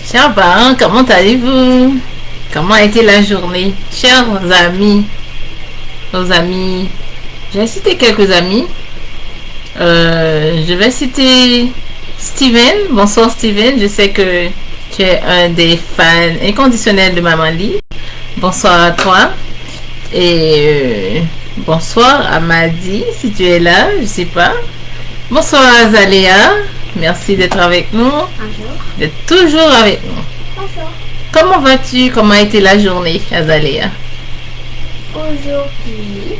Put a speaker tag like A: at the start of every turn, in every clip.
A: Chers parents, comment allez-vous? Comment a été la journée? Chers amis, nos amis, je vais citer quelques amis. Je vais citer Steven. Bonsoir Steven, je sais que tu es un des fans inconditionnels de Maman Lee. Bonsoir à toi. Et bonsoir à Madi, si tu es là, je sais pas. Bonsoir à Zaléa, merci d'être avec nous.
B: Bonjour.
A: D'être toujours avec nous.
B: Bonjour.
A: Comment vas-tu? Comment a été la journée, Azaléa?
B: Aujourd'hui,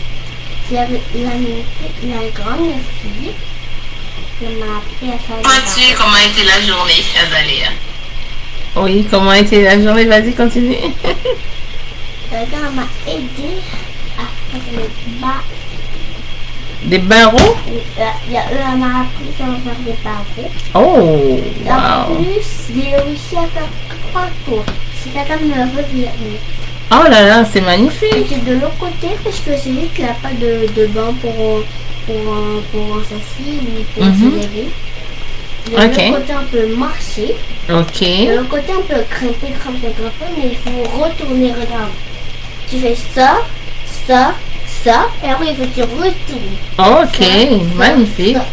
B: j'avais la grande fille qui m'a appris à faire des
A: Comment a été la journée, Azaléa? Oui, comment a été la journée? Vas-y, continue.
B: Elle m'a aidé à faire les bas.
A: Des barreaux?
B: Elle m'a appris à faire des barreaux.
A: Oh,
B: En
A: wow.
B: plus, j'ai réussi à faire 3 tours. C'était comme le revirement.
A: Oh là là, c'est magnifique.
B: J'étais de l'autre côté parce que c'est lui qui n'a pas de banc pour s'asseoir ou pour se lever. De
A: Ok.
B: l'autre côté, on peut marcher.
A: Ok.
B: De l'autre côté, on peut grimper, mais il faut retourner, regarde. Tu fais ça, et après il faut que tu retournes.
A: Ok,
B: Ça,
A: magnifique.
B: ça.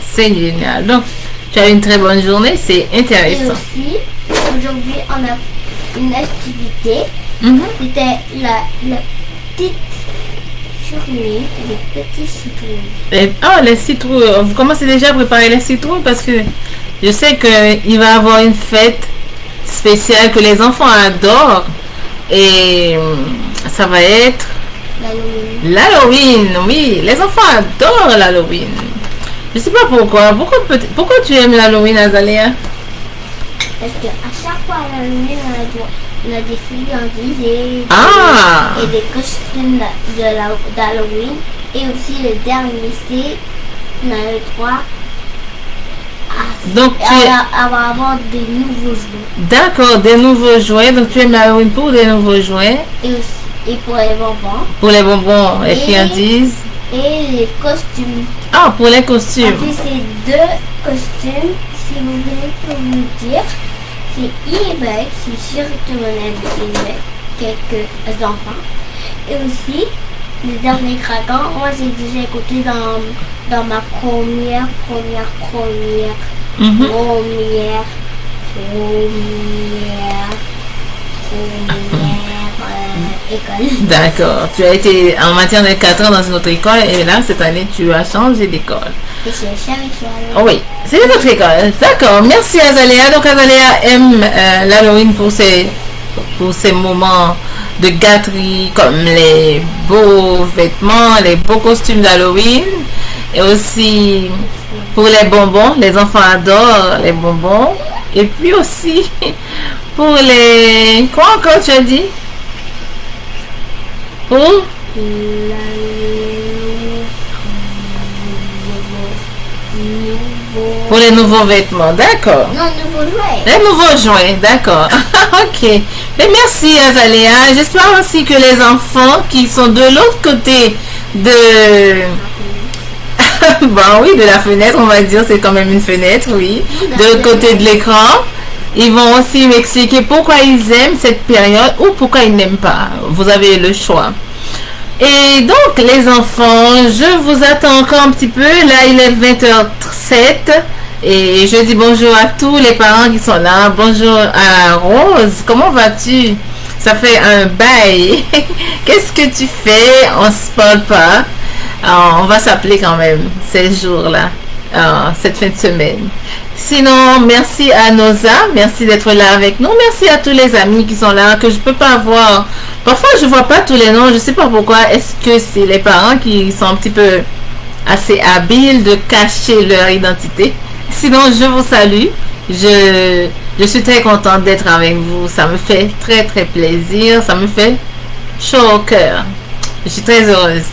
A: C'est génial. Donc, tu as une très bonne journée, c'est
B: Et
A: intéressant.
B: aussi, aujourd'hui, on a une activité.
A: Mhm.
B: C'était la petite journée des petits citrouilles.
A: Oh, les citrouilles. Vous commencez déjà à préparer les citrouilles parce que je sais qu'il va y avoir une fête spéciale que les enfants adorent. Et ça va être l'Halloween. Oui, les enfants adorent l'Halloween. Je sais pas pourquoi. Pourquoi tu aimes l'Halloween, Azaléa?
B: Parce qu'à chaque fois à l'Halloween, on a des friandises et des costumes d'Halloween. Et aussi le dernier, c'est on a le droit
A: Donc,
B: à avoir des nouveaux jouets.
A: d'accord, des nouveaux jouets. Donc, tu aimes l'Halloween pour des nouveaux jouets.
B: Et pour les bonbons.
A: Pour les bonbons, les
B: Et-
A: friandises.
B: Et les costumes.
A: Ah, pour les
B: En
A: costumes.
B: plus, c'est 2 costumes, si vous voulez, pour vous dire. C'est eBay, c'est sûr que tout le monde aime eBay, quelques enfants. Et aussi, le dernier craquant, moi j'ai déjà écouté dans ma première
A: Mhm.
B: école.
A: D'accord. Tu as été en matière de 4 ans dans une autre école et là, cette année, tu as changé d'école.
B: Et c'est Michel.
A: Oh oui, c'est une autre école. D'accord. Merci Azaléa. Donc Azaléa aime l'Halloween pour ses moments de gâterie, comme les beaux vêtements, les beaux costumes d'Halloween. Et aussi pour les bonbons. Les enfants adorent les bonbons. Et puis aussi pour les... Quoi encore tu as dit? Pour les nouveaux vêtements. D'accord.
B: Non, nouveau jouet.
A: Les nouveaux jouets, d'accord. Ok. Mais merci Azaléa. J'espère aussi que les enfants qui sont de l'autre côté de... bon oui, de la fenêtre, on va dire, c'est quand même une fenêtre, oui. De l'autre côté de l'écran. Ils vont aussi m'expliquer pourquoi ils aiment cette période ou pourquoi ils n'aiment pas. Vous avez le choix. Et donc, les enfants, je vous attends encore un petit peu. Là, il est 20h07. Et je dis bonjour à tous les parents qui sont là. Bonjour à Rose. Comment vas-tu? Ça fait un bail. Qu'est-ce que tu fais? On se parle pas. On va s'appeler quand même ces jours-là. Cette fin de semaine. Sinon, merci à Noza, merci d'être là avec nous, merci à tous les amis qui sont là, que je peux pas voir. Parfois, je vois pas tous les noms, je sais pas pourquoi. Est-ce que c'est les parents qui sont un petit peu assez habiles de cacher leur identité? Sinon, je vous salue. Je suis très contente d'être avec vous. Ça me fait très très plaisir. Ça me fait chaud au cœur. Je suis très heureuse.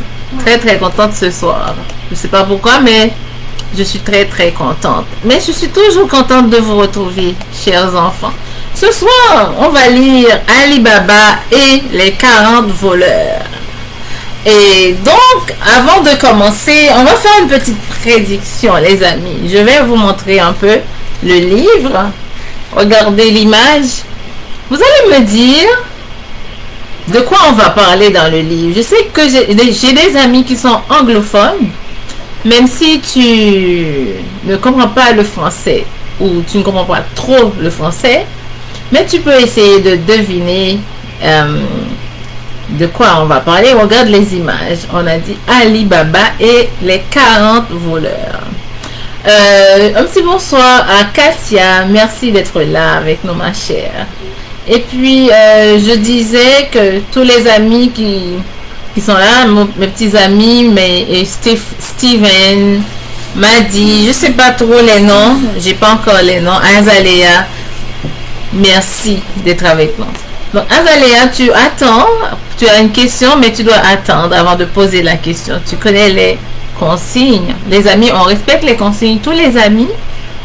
A: Très très contente ce soir. Je sais pas pourquoi, mais je suis très très contente. Mais je suis toujours contente de vous retrouver, chers enfants. Ce soir, on va lire Ali Baba et les 40 voleurs. Et donc, avant de commencer, on va faire une petite prédiction, les amis. Je vais vous montrer un peu le livre. regardez l'image, vous allez me dire de quoi on va parler dans le livre. Je sais que j'ai des amis qui sont anglophones, même si tu ne comprends pas le français ou tu ne comprends pas trop le français, mais tu peux essayer de deviner de quoi on va parler. Regarde les images. On a dit Ali Baba et les 40 voleurs. Un petit bonsoir à Katia. Merci d'être là avec nous, ma chère. Et puis, je disais que tous les amis qui sont là, mes petits amis, Steven, Maddy, je sais pas trop les noms, j'ai pas encore les noms, Azalea, merci d'être avec nous. Donc, Azalea, tu attends, tu as une question, mais tu dois attendre avant de poser la question. Tu connais les consignes. Les amis, on respecte les consignes. Tous les amis,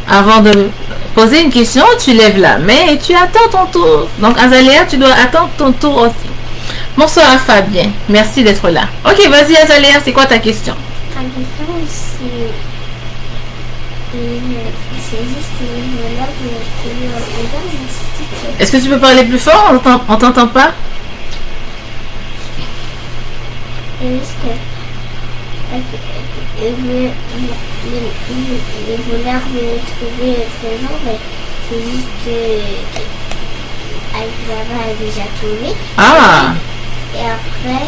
A: avant de poser une question, tu lèves la main et tu attends ton tour. Donc, Azalea, tu dois attendre ton tour aussi. Bonsoir à Fabien. Merci d'être là. Ok, vas-y, Azalea, c'est quoi ta question?
B: Ma question, c'est juste une voleur de
A: Est-ce que tu peux parler plus fort? On t'entend pas?
B: Est-ce que les voleurs veulent trouver le trésor, mais c'est juste que Alibaba a déjà trouvé.
A: Ah!
B: Et après,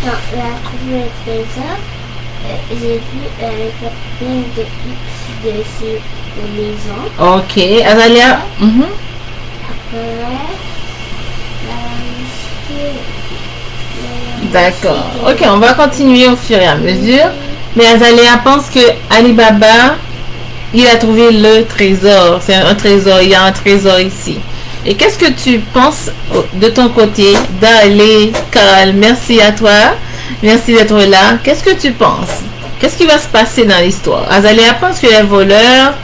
B: quand elle a trouvé le trésor, j'ai vu avec plein de X de ces maisons.
A: Ok, Azalea. D'accord. Ok, on va continuer au fur et à mesure. Mais Azalea pense que Alibaba, il a trouvé le trésor. C'est un trésor, il y a un trésor ici. Et qu'est-ce que tu penses de ton côté, Dalé, Carl? Merci à toi. Merci d'être là. Qu'est-ce que tu penses? Qu'est-ce qui va se passer dans l'histoire? Azalea pense que les voleurs,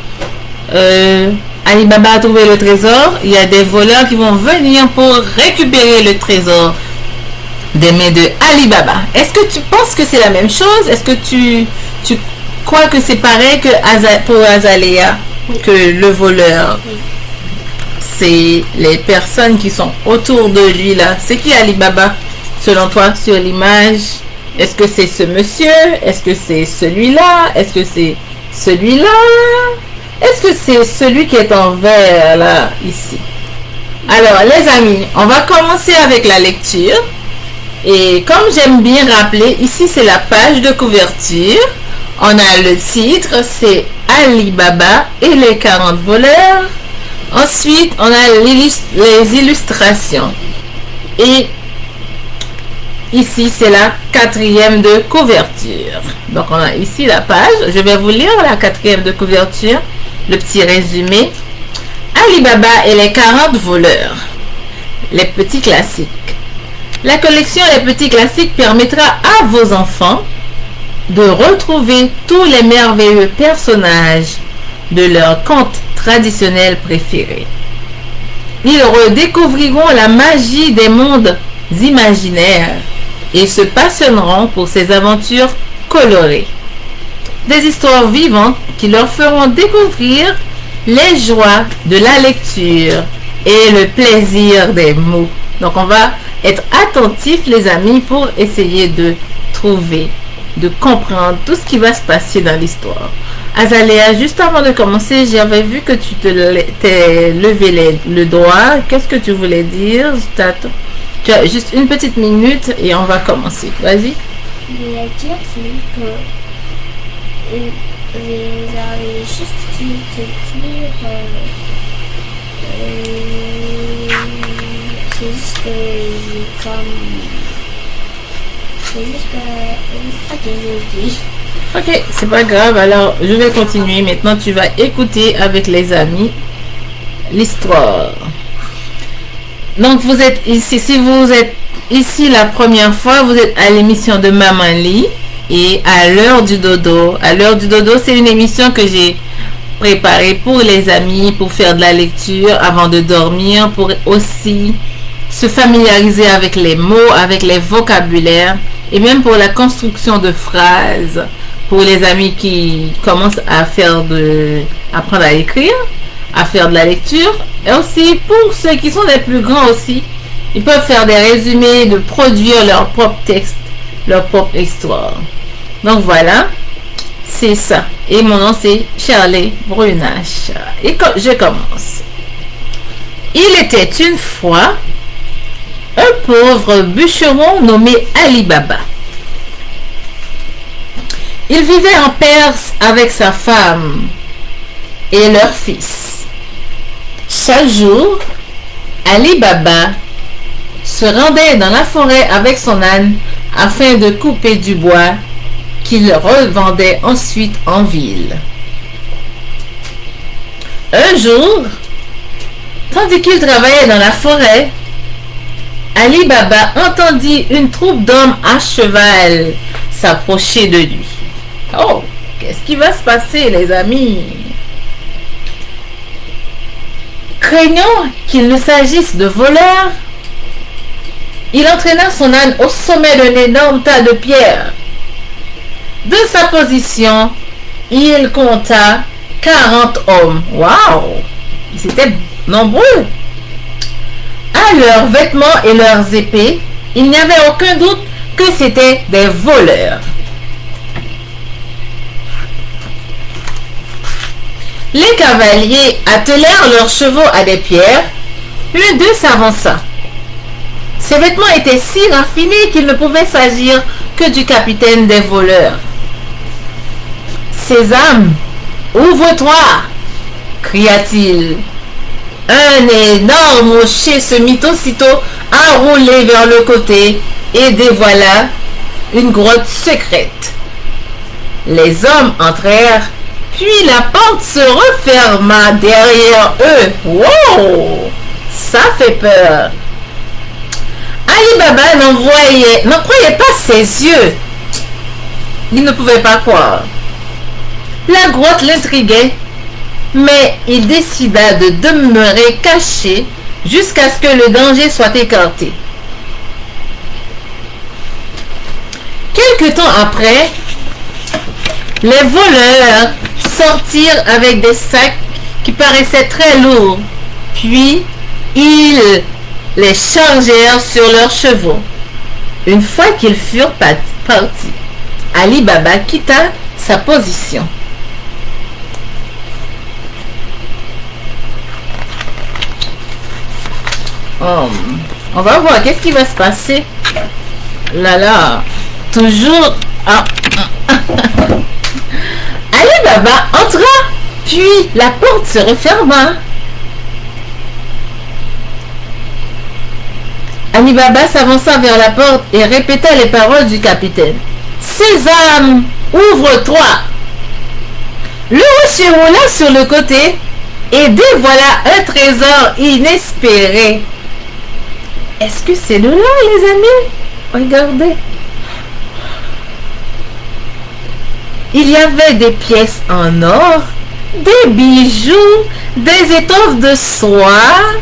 A: Alibaba a trouvé le trésor. Il y a des voleurs qui vont venir pour récupérer le trésor des mains de Alibaba. Est-ce que tu penses que c'est la même chose? Est-ce que tu crois que c'est pareil que pour Azalea, que le voleur, c'est les personnes qui sont autour de lui là? C'est qui Alibaba selon toi sur l'image? Est-ce que c'est ce monsieur? Est-ce que c'est celui-là? Est-ce que c'est celui-là? Est-ce que c'est celui qui est en vert là, ici? Alors les amis, on va commencer avec la lecture. Et comme j'aime bien rappeler, ici c'est la page de couverture. On a le titre, c'est Alibaba et les 40 voleurs. Ensuite, on a les illustrations. Et ici, c'est la 4e de couverture. Donc, on a ici la page. Je vais vous lire la 4e de couverture, le petit résumé. Alibaba et les 40 voleurs. Les petits classiques. La collection Les Petits Classiques permettra à vos enfants de retrouver tous les merveilleux personnages de leurs contes traditionnels préférés. Ils redécouvriront la magie des mondes imaginaires et se passionneront pour ces aventures colorées. Des histoires vivantes qui leur feront découvrir les joies de la lecture et le plaisir des mots. Donc on va être attentifs les amis pour essayer de trouver, de comprendre tout ce qui va se passer dans l'histoire. Azalea, juste avant de commencer, j'avais vu que tu t'es levé le doigt. Qu'est-ce que tu voulais dire? Tu as juste une petite minute et on va commencer. Vas-y.
B: Je voulais dire que j'avais juste te dire c'est juste que j'ai dit.
A: Ok, c'est pas grave. Alors, je vais continuer. Maintenant, tu vas écouter avec les amis l'histoire. Donc, vous êtes ici. Si vous êtes ici la première fois, vous êtes à l'émission de Maman Lee et à l'heure du dodo. À l'heure du dodo, c'est une émission que j'ai préparée pour les amis, pour faire de la lecture avant de dormir, pour aussi se familiariser avec les mots, avec les vocabulaires et même pour la construction de phrases pour les amis qui commencent à apprendre à écrire. à faire de la lecture. Et aussi, pour ceux qui sont les plus grands aussi, ils peuvent faire des résumés, de produire leur propre texte, leur propre histoire. Donc voilà, c'est ça. Et mon nom c'est Shirley Brunache. Et je commence. Il était une fois un pauvre bûcheron nommé Ali Baba. Il vivait en Perse avec sa femme et leur fils. Chaque jour, Ali Baba se rendait dans la forêt avec son âne afin de couper du bois qu'il revendait ensuite en ville. Un jour, tandis qu'il travaillait dans la forêt, Ali Baba entendit une troupe d'hommes à cheval s'approcher de lui. Oh, qu'est-ce qui va se passer, les amis? Craignant qu'il ne s'agisse de voleurs, il entraîna son âne au sommet d'un énorme tas de pierres. De sa position, il compta 40 hommes. Waouh! Ils étaient nombreux. À leurs vêtements et leurs épées, il n'y avait aucun doute que c'étaient des voleurs. Les cavaliers attelèrent leurs chevaux à des pierres. L'un d'eux s'avança. Ses vêtements étaient si raffinés qu'il ne pouvait s'agir que du capitaine des voleurs. « Sésame, ouvre-toi !» cria-t-il. Un énorme rocher se mit aussitôt à rouler vers le côté et dévoila une grotte secrète. Les hommes entrèrent, puis la porte se referma derrière eux. Wow! Ça fait peur. Ali Baba n'en croyait pas ses yeux. Il ne pouvait pas croire. La grotte l'intriguait, mais il décida de demeurer caché jusqu'à ce que le danger soit écarté. Quelque temps après, les voleurs sortirent avec des sacs qui paraissaient très lourds, puis ils les chargèrent sur leurs chevaux. Une fois qu'ils furent partis, Ali Baba quitta sa position. Oh, on va voir qu'est-ce qui va se passer. Là, toujours. Ali Baba entra, puis la porte se referma. Ali Baba s'avança vers la porte et répéta les paroles du capitaine. « Sésame, ouvre-toi !» Le rocher roula sur le côté et dévoila un trésor inespéré. Est-ce que c'est de l'or, les amis? Regardez. Il y avait des pièces en or, des bijoux, des étoffes de soie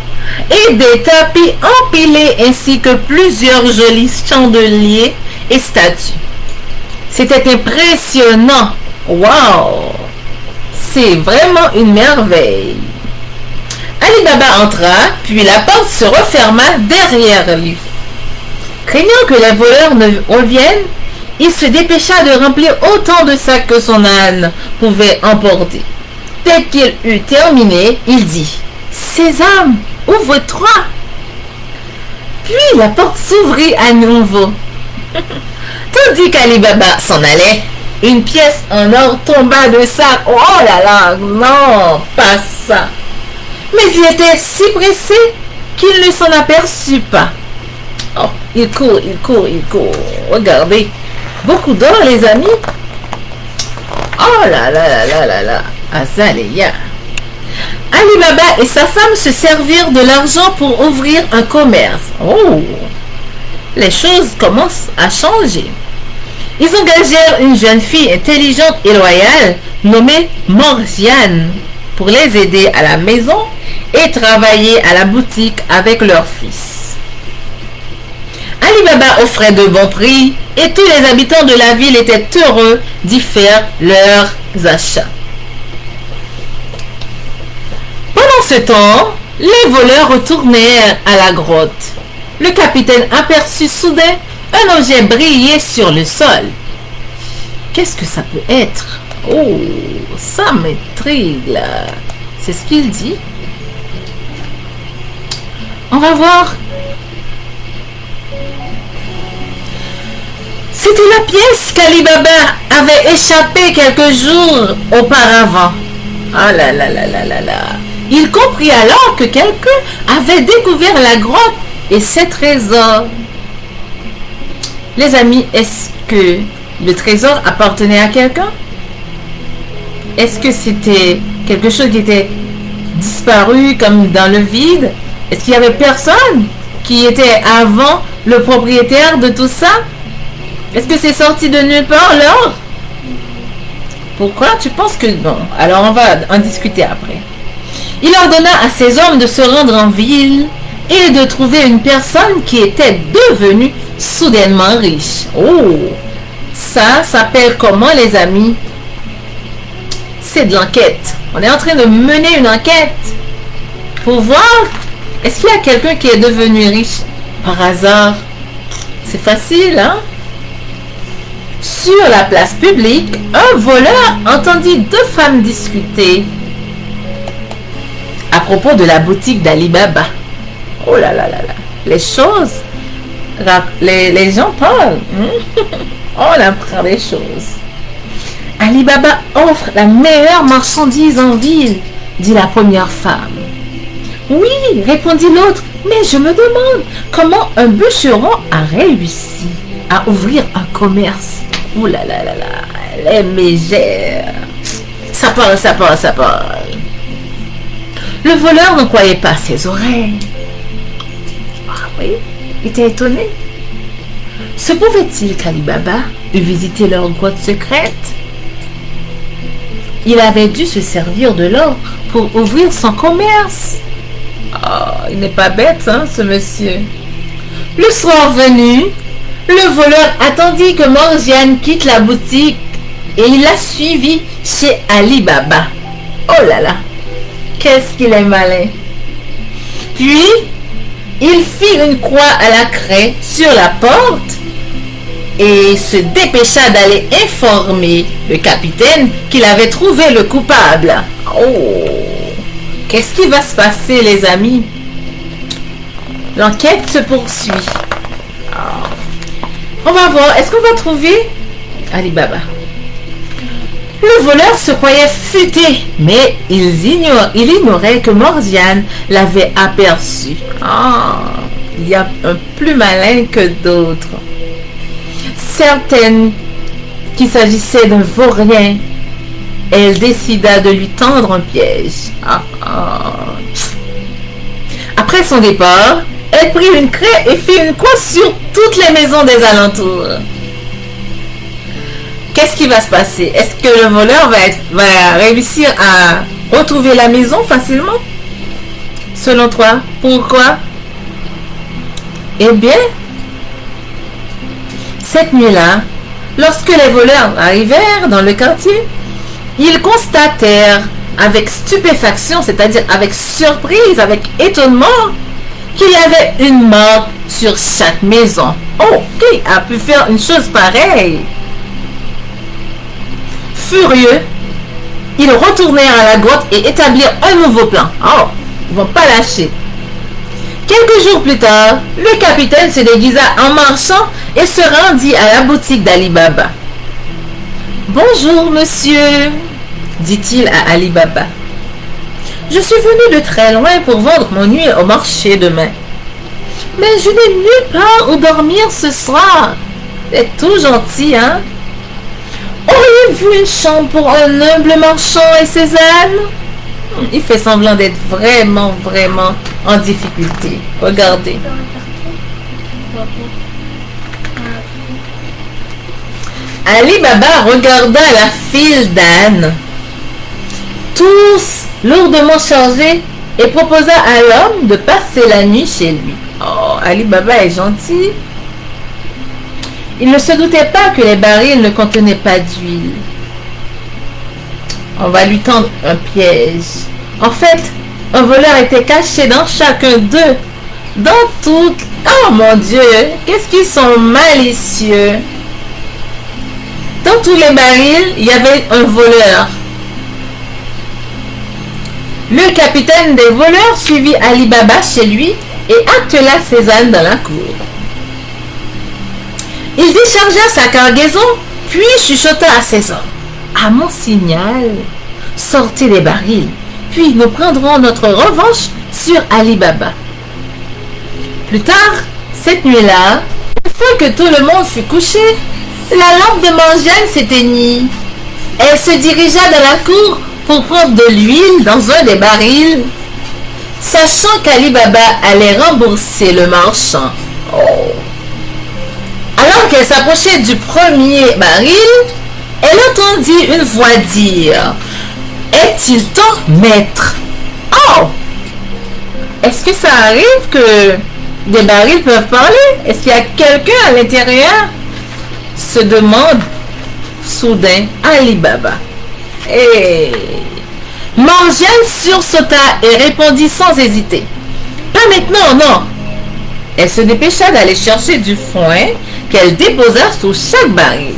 A: et des tapis empilés ainsi que plusieurs jolis chandeliers et statues. C'était impressionnant. Waouh! C'est vraiment une merveille. Ali Baba entra, puis la porte se referma derrière lui. Craignant que les voleurs ne reviennent, il se dépêcha de remplir autant de sacs que son âne pouvait emporter. Dès qu'il eut terminé, il dit « Sésame, ouvre-toi !» Puis la porte s'ouvrit à nouveau. Tandis qu'Ali Baba s'en allait, une pièce en or tomba de sac. Oh là là, non, pas ça. Mais il était si pressé qu'il ne s'en aperçut pas. Oh, il court. Regardez, beaucoup d'or, les amis. Oh là là. Azalea. Ali Baba et sa femme se servirent de l'argent pour ouvrir un commerce. Oh, les choses commencent à changer. Ils engagèrent une jeune fille intelligente et loyale nommée Morgiane pour les aider à la maison et travailler à la boutique avec leur fils. Ali Baba offrait de bons prix et tous les habitants de la ville étaient heureux d'y faire leurs achats. ce temps, les voleurs retournèrent à la grotte. Le capitaine aperçut soudain un objet briller sur le sol. Qu'est-ce que ça peut être? Oh, ça m'intrigue là. C'est ce qu'il dit. On va voir. C'était la pièce qu'Ali Baba avait échappé quelques jours auparavant. Ah là là là là là là. Il comprit alors que quelqu'un avait découvert la grotte et ses trésors. Les amis, est-ce que le trésor appartenait à quelqu'un? Est-ce que c'était quelque chose qui était disparu comme dans le vide? Est-ce qu'il y avait personne qui était avant le propriétaire de tout ça? Est-ce que c'est sorti de nulle part l'or? Pourquoi tu penses que... Bon, alors on va en discuter après. Il ordonna à ses hommes de se rendre en ville et de trouver une personne qui était devenue soudainement riche. Oh, ça s'appelle comment les amis? C'est de l'enquête. On est en train de mener une enquête pour voir est-ce qu'il y a quelqu'un qui est devenu riche par hasard. C'est facile, hein? Sur la place publique, un voleur entendit deux femmes discuter à propos de la boutique d'Ali Baba. Oh là là là là. Les choses, les gens parlent. On apprend des choses. Ali Baba offre la meilleure marchandise en ville, dit la première femme. Oui, répondit l'autre, mais je me demande comment un bûcheron a réussi à ouvrir un commerce. Ouh là là là là, les mégères. Ça parle, ça parle, ça parle. Le voleur ne croyait pas ses oreilles. Ah oui, il était étonné. Se pouvait-il qu'Ali Baba eût visité leur grotte secrète? Il avait dû se servir de l'or pour ouvrir son commerce. Oh, il n'est pas bête, hein, ce monsieur. Le soir venu, le voleur attendit que Morgiane quitte la boutique et il l'a suivi chez Ali Baba. Oh là là, qu'est-ce qu'il est malin. Puis, il fit une croix à la craie sur la porte et se dépêcha d'aller informer le capitaine qu'il avait trouvé le coupable. Oh, qu'est-ce qui va se passer, les amis? L'enquête se poursuit. On va voir, est-ce qu'on va trouver Ali Baba? Le voleur se croyait futé, mais il ignorait que Morgiane l'avait aperçu. Il y a un plus malin que d'autres. Certaine qu'il s'agissait d'un vaurien, elle décida de lui tendre un piège. Après son départ, elle prit une craie et fit une croix sur toutes les maisons des alentours. Qu'est-ce qui va se passer? Est-ce que le voleur va réussir à retrouver la maison facilement? Selon toi, pourquoi? Eh bien, cette nuit-là, lorsque les voleurs arrivèrent dans le quartier, ils constatèrent avec stupéfaction, c'est-à-dire avec surprise, avec étonnement, qu'il y avait une marque sur chaque maison. Oh, qui a pu faire une chose pareille? Furieux, ils retournèrent à la grotte et établirent un nouveau plan. Oh, ils ne vont pas lâcher. Quelques jours plus tard, le capitaine se déguisa en marchand et se rendit à la boutique d'Ali Baba. « Bonjour, monsieur, dit-il à Ali Baba. Je suis venu de très loin pour vendre mon huile au marché demain. Mais je n'ai nulle part où dormir ce soir. C'est tout gentil, hein? Auriez-vous une chambre pour un humble marchand et ses ânes? » Il fait semblant d'être vraiment, vraiment en difficulté. Regardez. Ali Baba regarda la file d'ânes, tous lourdement chargés, et proposa à l'homme de passer la nuit chez lui. Oh, Ali Baba est gentil. Il ne se doutait pas que les barils ne contenaient pas d'huile. On va lui tendre un piège. En fait, Un voleur était caché dans chacun d'eux. Dans tout... Oh mon Dieu, qu'est-ce qu'ils sont malicieux. Dans tous les barils, il y avait un voleur. Le capitaine des voleurs suivit Ali Baba chez lui et attela ses ânes dans la cour. Il déchargea sa cargaison, puis chuchota à ses hommes. À mon signal, sortez des barils, puis nous prendrons notre revanche sur Ali Baba. Plus tard, cette nuit-là, une fois que tout le monde fut couché, la lampe de Morgiane s'éteignit. Elle se dirigea dans la cour pour prendre de l'huile dans un des barils, sachant qu'Ali Baba allait rembourser le marchand. Oh. Alors qu'elle s'approchait du premier baril, elle entendit une voix dire « Est-il temps, maître ?» Oh! Est-ce que ça arrive que des barils peuvent parler? Est-ce qu'il y a quelqu'un à l'intérieur? Se demande soudain Ali Baba. Et Morgiane sursauta et répondit sans hésiter. Pas maintenant, non. Elle se dépêcha d'aller chercher du foin qu'elle déposa sous chaque baril.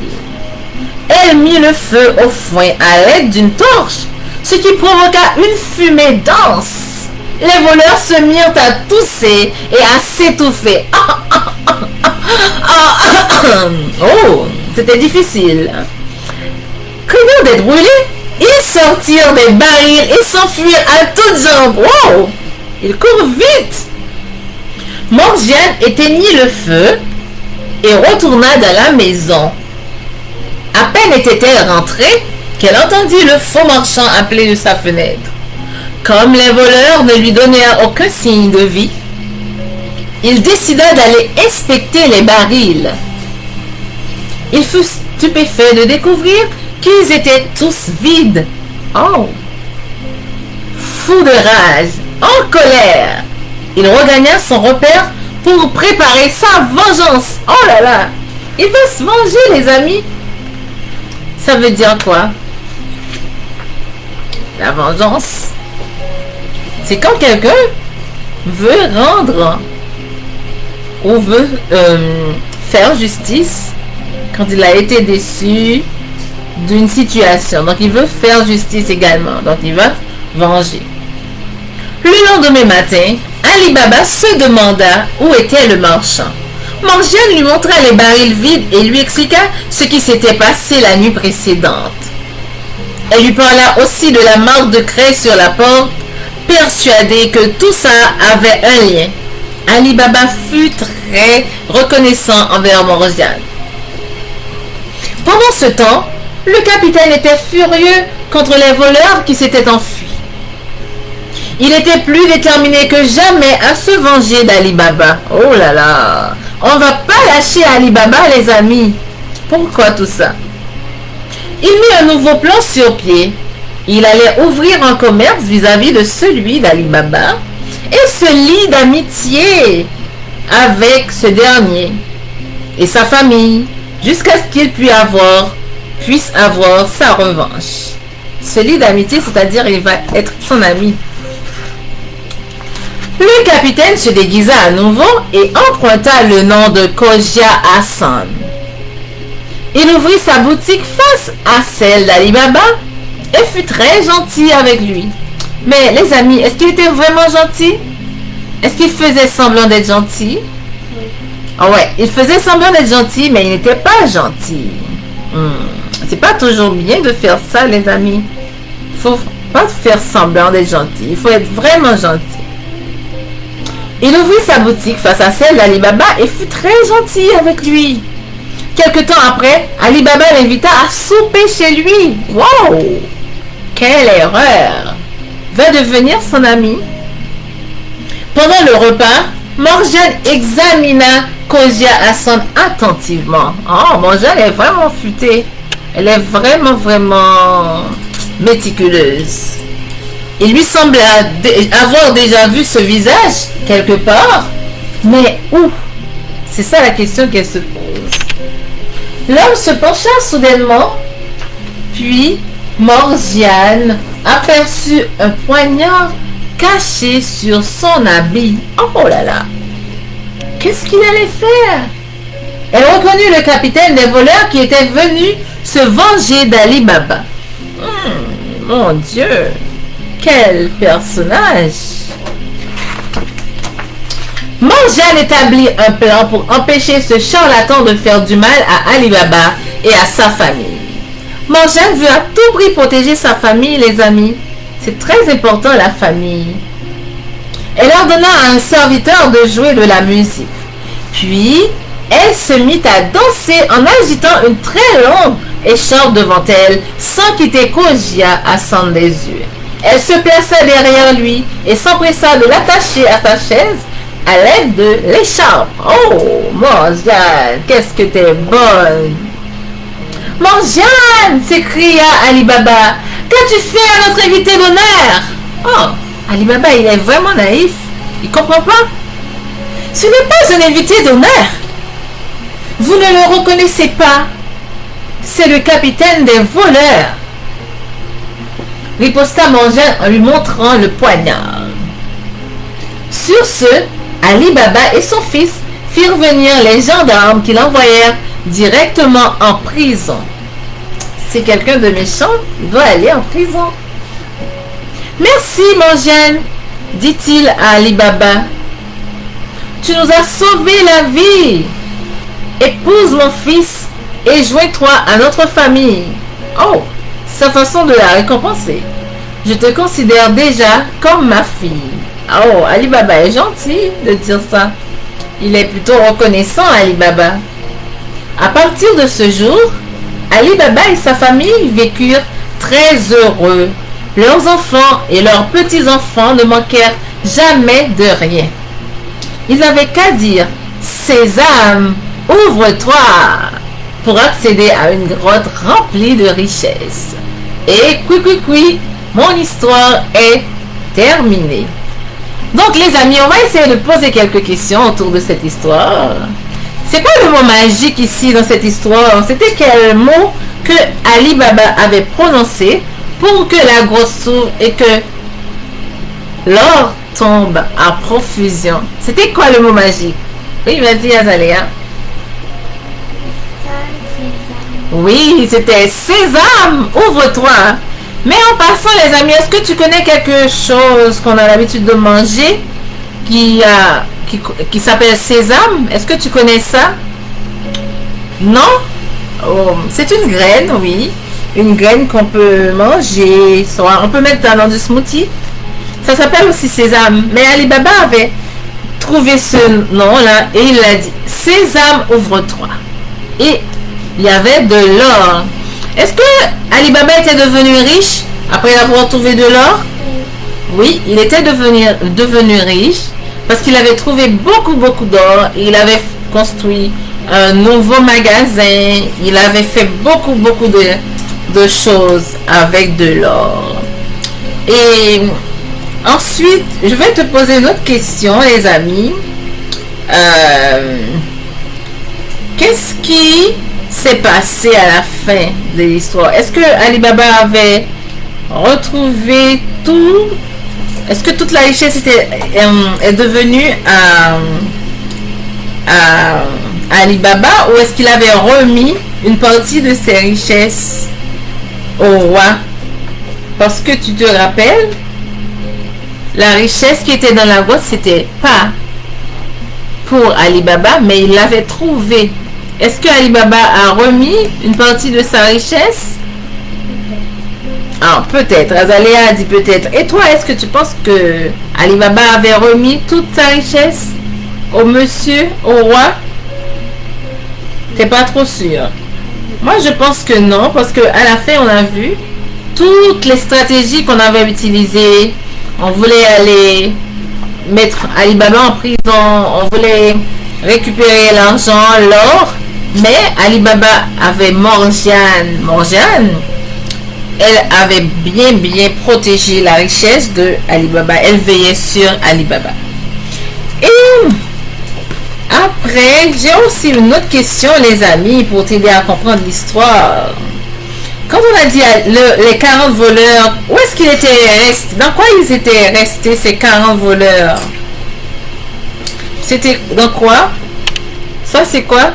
A: Elle mit le feu au foin à l'aide d'une torche, ce qui provoqua une fumée dense. Les voleurs se mirent à tousser et à s'étouffer. Oh, c'était difficile. Craignant d'être brûlés, ils sortirent des barils et s'enfuirent à toutes jambes. Wow! Ils courent vite. Morgiane éteignit le feu et retourna dans la maison. À peine était-elle rentrée qu'elle entendit le faux marchand appeler de sa fenêtre. Comme les voleurs ne lui donnaient aucun signe de vie, il décida d'aller inspecter les barils. Il fut stupéfait de découvrir qu'ils étaient tous vides. Oh! Fou de rage, en colère, il regagna son repère pour préparer sa vengeance. Oh là là! Il va se venger, les amis. Ça veut dire quoi? La vengeance, c'est quand quelqu'un veut rendre ou veut faire justice quand il a été déçu d'une situation. Donc, il veut faire justice également. Donc, il va venger. Le lendemain matin, Ali Baba se demanda où était le marchand. Morgiane lui montra les barils vides et lui expliqua ce qui s'était passé la nuit précédente. Elle lui parla aussi de la marque de craie sur la porte, persuadée que tout ça avait un lien. Ali Baba fut très reconnaissant envers Morgiane. Pendant ce temps, le capitaine était furieux contre les voleurs qui s'étaient enfuis. Il était plus déterminé que jamais à se venger d'Ali Baba. Oh là là! On va pas lâcher Ali Baba, les amis. Pourquoi tout ça? Il mit un nouveau plan sur pied. Il allait ouvrir un commerce vis-à-vis de celui d'Ali Baba et se lie d'amitié avec ce dernier et sa famille jusqu'à ce qu'il puisse avoir sa revanche. Se lie d'amitié, c'est-à-dire il va être son ami. Le capitaine se déguisa à nouveau et emprunta le nom de Khoja Hassan. Il ouvrit sa boutique face à celle d'Ali Baba et fut très gentil avec lui. Mais les amis, est-ce qu'il était vraiment gentil? Est-ce qu'il faisait semblant d'être gentil? Oui. Ah ouais, il faisait semblant d'être gentil, mais il n'était pas gentil. C'est pas toujours bien de faire ça, les amis. Il faut pas faire semblant d'être gentil. Il faut être vraiment gentil. Il ouvrit sa boutique face à celle d'Ali Baba et fut très gentil avec lui. Quelque temps après, Ali Baba l'invita à souper chez lui. Wow! Quelle erreur! Va devenir son ami. Pendant le repas, Morgiane examina Khoja Hassan attentivement. Oh, Morgiane est vraiment futée. Elle est vraiment méticuleuse. Il lui sembla avoir déjà vu ce visage quelque part, mais où? C'est ça la question qu'elle se pose. L'homme se pencha soudainement, puis Morgiane aperçut un poignard caché sur son habit. Oh là là! Qu'est-ce qu'il allait faire? Elle reconnut le capitaine des voleurs qui était venu se venger d'Ali Baba. Mon Dieu! Quel personnage! Morgiane établit un plan pour empêcher ce charlatan de faire du mal à Ali Baba et à sa famille. Morgiane veut à tout prix protéger sa famille, les amis. C'est très important, la famille. Elle ordonna à un serviteur de jouer de la musique. Puis, elle se mit à danser en agitant une très longue écharpe devant elle, sans quitter Kojia à son désir. Elle se plaça derrière lui et s'empressa de l'attacher à sa chaise à l'aide de l'écharpe. Oh, Morgiane, qu'est-ce que t'es bonne! Morgiane, s'écria Ali Baba, qu'as-tu fait à notre invité d'honneur? Oh, Ali Baba, il est vraiment naïf. Il comprend pas. Ce n'est pas un invité d'honneur. Vous ne le reconnaissez pas. C'est le capitaine des voleurs. Riposta Morgiane en lui montrant le poignard. Sur ce, Ali Baba et son fils firent venir les gendarmes qui l'envoyèrent directement en prison. C'est quelqu'un de méchant, il doit aller en prison. Merci, Morgiane, dit-il à Ali Baba. Tu nous as sauvé la vie. Épouse mon fils et joins-toi à notre famille. Oh, sa façon de la récompenser. Je te considère déjà comme ma fille. Oh, Ali Baba est gentil de dire ça. Il est plutôt reconnaissant, Ali Baba. À partir de ce jour, Ali Baba et sa famille vécurent très heureux. Leurs enfants et leurs petits-enfants ne manquèrent jamais de rien. Ils n'avaient qu'à dire « Sésame, ouvre-toi » pour accéder à une grotte remplie de richesses. Et oui, mon histoire est terminée. Donc les amis, on va essayer de poser quelques questions autour de cette histoire. C'est quoi le mot magique ici dans cette histoire? C'était quel mot que Ali Baba avait prononcé pour que la grotte s'ouvre et que l'or tombe à profusion? C'était quoi le mot magique? Oui, vas-y Azalea. Oui, c'était Sésame, ouvre-toi. Mais en passant les amis, est-ce que tu connais quelque chose qu'on a l'habitude de manger qui s'appelle sésame? Est-ce que tu connais ça? Non? Oh, c'est une graine, oui. Une graine qu'on peut manger. On peut mettre dans du smoothie. Ça s'appelle aussi sésame. Mais Ali Baba avait trouvé ce nom-là et il a dit Sésame, ouvre-toi. Et il y avait de l'or. Est-ce que Ali Baba était devenu riche après avoir trouvé de l'or? Oui, il était devenu riche parce qu'il avait trouvé beaucoup d'or. Il avait construit un nouveau magasin. Il avait fait beaucoup de choses avec de l'or. Et ensuite, je vais te poser une autre question, les amis. Qu'est-ce qui s'est passé à la fin de l'histoire? Est-ce que Ali Baba avait retrouvé tout? Est-ce que toute la richesse est devenue à Ali Baba, ou est-ce qu'il avait remis une partie de ses richesses au roi? Parce que tu te rappelles, la richesse qui était dans la grotte, c'était pas pour Ali Baba, mais il l'avait trouvée. Est-ce que Ali Baba a remis une partie de sa richesse? Ah, peut-être. Azalea a dit peut-être. Et toi, est-ce que tu penses que Ali Baba avait remis toute sa richesse au monsieur, au roi? T'es pas trop sûr? Moi, je pense que non, parce que à la fin, on a vu toutes les stratégies qu'on avait utilisées. On voulait aller mettre Ali Baba en prison. On voulait récupérer l'argent, l'or. Mais Ali Baba avait Morgiane. Morgiane, elle avait bien protégé la richesse de Ali Baba. Elle veillait sur Ali Baba. Et après, j'ai aussi une autre question, les amis, pour t'aider à comprendre l'histoire. Quand on a dit les 40 voleurs, où est-ce qu'ils étaient restés? Dans quoi ils étaient restés, ces 40 voleurs? C'était dans quoi? Ça, c'est quoi?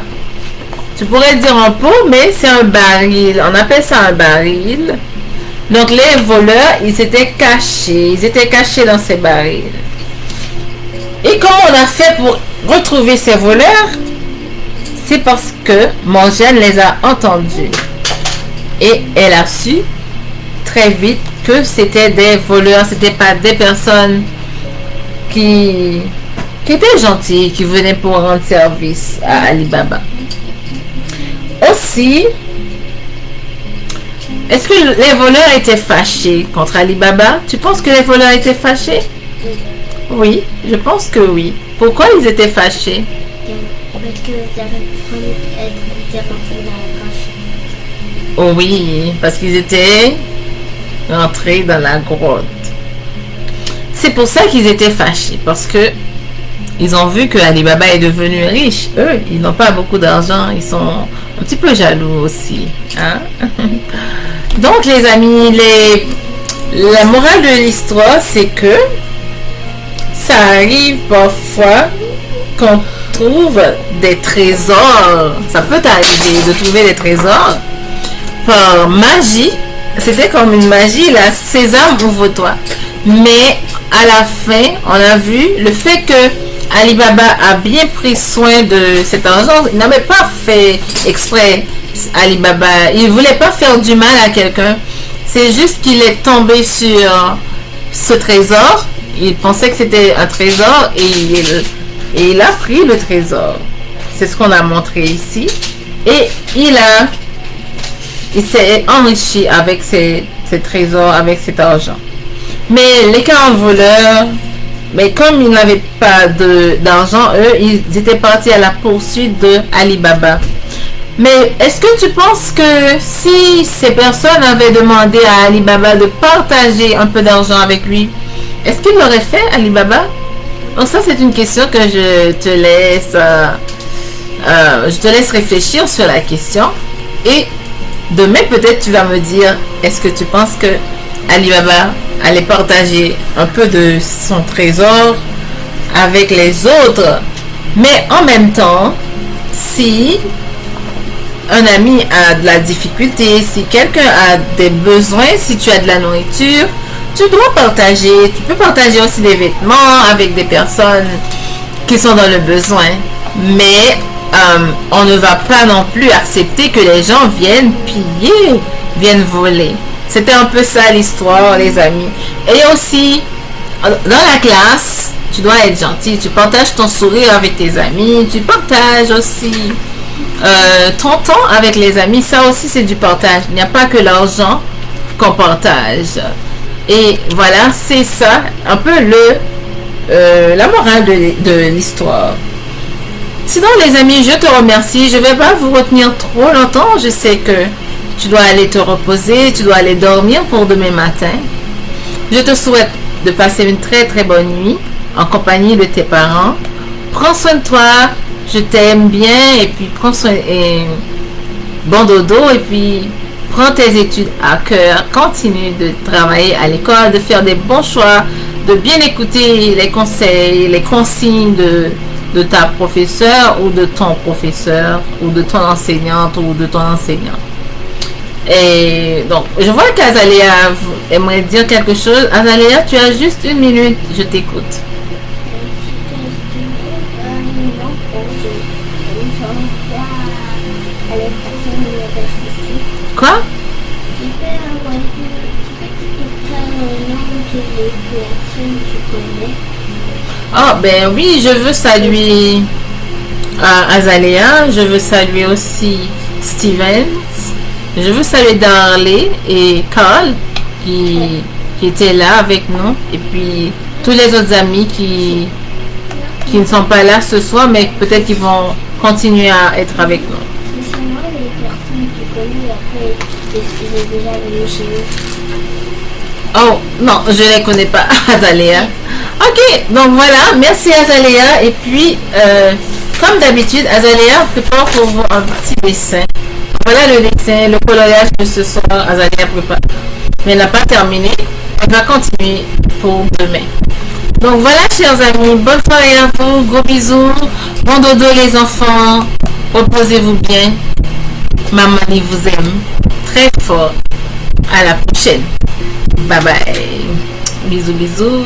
A: Tu pourrais dire un pot, mais c'est un baril. On appelle ça un baril. Donc, les voleurs, ils étaient cachés. Ils étaient cachés dans ces barils. Et comment on a fait pour retrouver ces voleurs? C'est parce que Morgiane les a entendus. Et elle a su très vite que c'était des voleurs. C'était pas des personnes qui étaient gentilles, qui venaient pour rendre service à Ali Baba. Aussi, est-ce que les voleurs étaient fâchés contre Ali Baba? Tu penses que les voleurs étaient fâchés? Oui, je pense que oui. Pourquoi ils étaient fâchés?
B: Parce que ça va être rentré dans la grotte.
A: Oh oui, parce qu'ils étaient rentrés dans la grotte. C'est pour ça qu'ils étaient fâchés, parce que ils ont vu que Ali Baba est devenu riche. Eux, ils n'ont pas beaucoup d'argent. Ils sont un petit peu jaloux aussi. Hein? Donc, les amis, la morale de l'histoire, c'est que ça arrive parfois qu'on trouve des trésors. Ça peut t'arriver de trouver des trésors par magie. C'était comme une magie, là, Sésame, ouvre-toi. Mais à la fin, on a vu le fait que Ali Baba a bien pris soin de cet argent. Il n'avait pas fait exprès, Ali Baba. Il ne voulait pas faire du mal à quelqu'un. C'est juste qu'il est tombé sur ce trésor. Il pensait que c'était un trésor et il a pris le trésor. C'est ce qu'on a montré ici. Et il s'est enrichi avec ces trésors, avec cet argent. Mais les 40 voleurs, mais comme ils n'avaient pas d'argent, eux, ils étaient partis à la poursuite de Ali Baba. Mais est-ce que tu penses que si ces personnes avaient demandé à Ali Baba de partager un peu d'argent avec lui, est-ce qu'il l'aurait fait, Ali Baba? Donc ça, c'est une question que je te laisse réfléchir sur la question. Et demain, peut-être, tu vas me dire, est-ce que tu penses que Ali Baba allait partager un peu de son trésor avec les autres? Mais en même temps, si un ami a de la difficulté, si quelqu'un a des besoins, si tu as de la nourriture, tu dois partager. Tu peux partager aussi des vêtements avec des personnes qui sont dans le besoin. Mais on ne va pas non plus accepter que les gens viennent piller, viennent voler. C'était un peu ça l'histoire, les amis. Et aussi, dans la classe, tu dois être gentil. Tu partages ton sourire avec tes amis. Tu partages aussi ton temps avec les amis. Ça aussi, c'est du partage. Il n'y a pas que l'argent qu'on partage. Et voilà, c'est ça, un peu la morale de l'histoire. Sinon, les amis, je te remercie. Je ne vais pas vous retenir trop longtemps. Je sais que tu dois aller te reposer, tu dois aller dormir pour demain matin. Je te souhaite de passer une très très bonne nuit en compagnie de tes parents. Prends soin de toi, je t'aime bien et puis prends soin et bon dodo et puis prends tes études à cœur. Continue de travailler à l'école, de faire des bons choix, de bien écouter les conseils, les consignes de ta professeure ou de ton professeur ou de ton enseignante ou de ton enseignant. Et donc, je vois qu'Azalea aimerait dire quelque chose. Azalea, tu as juste 1 minute, je t'écoute. Quoi? Oh, ben oui, je veux saluer Azalea, je veux saluer aussi Stevens, je veux saluer Darley et Carl qui étaient là avec nous, et puis tous les autres amis qui ne sont pas là ce soir, mais peut-être qu'ils vont continuer à être avec nous. Oh, non, je ne les connais pas, Azalea. Ok, donc voilà, merci Azalea. Et puis, comme d'habitude, Azalea prépare pour vous un petit dessin. Voilà le dessin, le coloriage de ce soir. Azalia prépare. Mais elle n'a pas terminé. Elle va continuer pour demain. Donc voilà, chers amis. Bonne soirée à vous. Gros bisous. Bon dodo les enfants. Reposez-vous bien. Maman vous aime très fort. À la prochaine. Bye bye. Bisous, bisous.